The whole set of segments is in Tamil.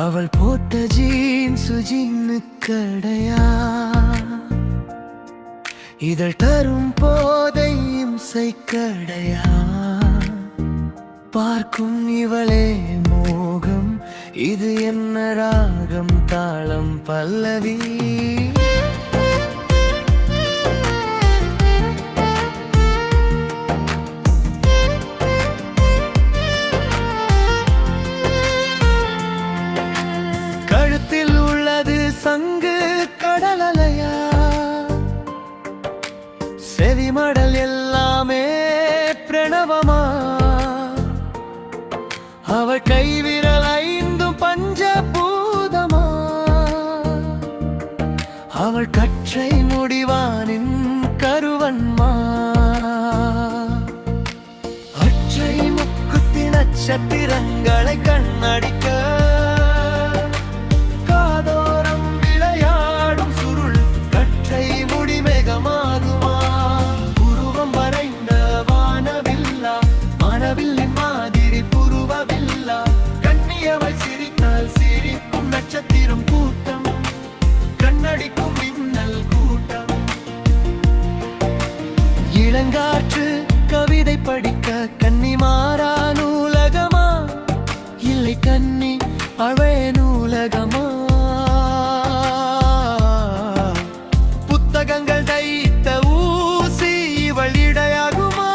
அவள் போட்ட ஜீன்ஸு ஜின்னுக்கடையா இதழ் தரும் போதை இம்சைக்கடையா பார்க்கும் இவளே மோகம் இது என்ன ராகம் தாளம் பல்லவி கழுத்தில் உள்ளது சங்கு கடலலையா செவிமடல் எல்லாமே பிரணவமா அவள் கைவிரல் ஐந்தும் பஞ்சபூதமா அவள் கற்றை முடிவானின் கருவன்மா அற்றை முக்குத்தி நட்சத்திரங்களை கண்ணடிக்க காதோரம் விளையாடும் சுருள் கற்றை முடிமேகமாகுமா உருவம் வரைந்த வானவில்லா மனவில்லின் மாதிரி புருவவில்லா கண்ணியவள் சிரித்தால் சிரிக்கும் நட்சத்திரம் கூட்டம் கண்ணடிக்கும் மின்னல் கூட்டம் இளங்காற்று கவிதை படிக்க கன்னி மாறா நூலகமா இல்லை கன்னி அழே நூலகமா புத்தகங்கள் தைத்த ஊசி இவள் இடையாகுமா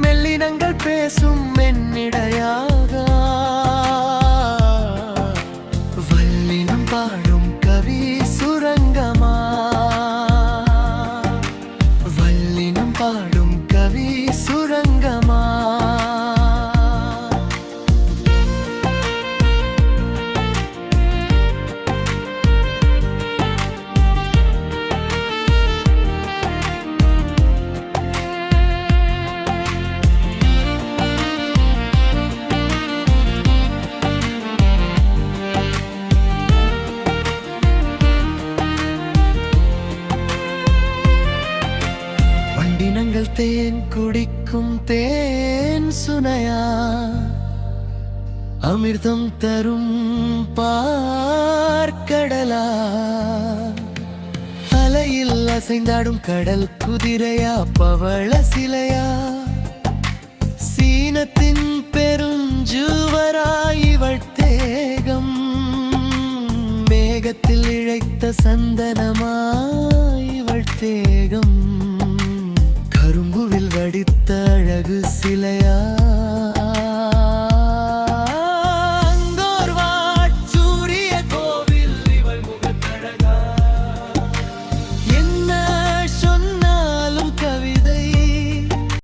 மெல்லினங்கள் பேசும் மென்னிடையாக வல்லினம் பாடும் கவி சுரங்கமா வல்லினம் பாடும் கவி சுரங்கமா வண்டினங்கள் தேன் குடிக்கும் தேன் சுனையா அமிர்தம் தரும் பார்க்கடலா அலையில் அசைந்தாடும் கடல் குதிரையா பவள சிலையா சீனத்தின் பெருஞ்சுவராய் இவள் தேகம் மேகத்தில் இழைத்த சந்தனமாய் இவள் தேகம் கரும்புவில் வடித்த அழகு சிலையா